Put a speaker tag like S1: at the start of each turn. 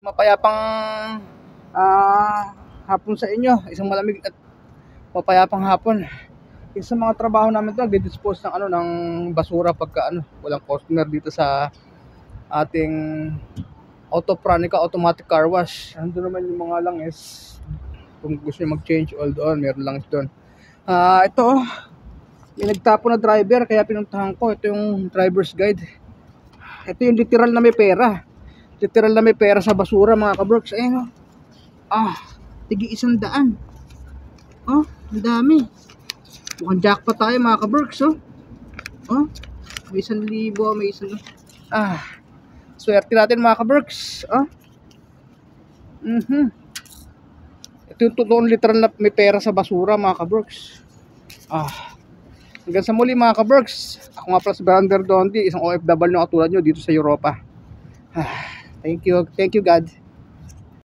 S1: Mapayapang hapon sa inyo. Isang malamig at mapayapang hapon. Isa sa mga trabaho namin to, nagdi-dispose ng ng basura pagka walang customer dito sa ating Autopranica automatic car wash. Ando naman yung mga lang is kung gusto niyo mag-change oil doon, meron lang doon. Ito, may nagtapo na driver kaya pinuntahan ko. Ito yung driver's guide. Ito yung literal na may pera. Literal na may pera sa basura, mga kabrooks. Ayun, tigi 100. Ang dami. Mukhang jackpot tayo, mga kabrooks. May 1,000, may 1,000. Swerte natin, mga kabrooks. Ito yung totoong literal na may pera sa basura, mga kabrooks. Hanggang sa muli, mga kabrooks. Ako nga pala si Brander Dondi, isang OFW na katulad nyo dito sa Europa. Thank you God.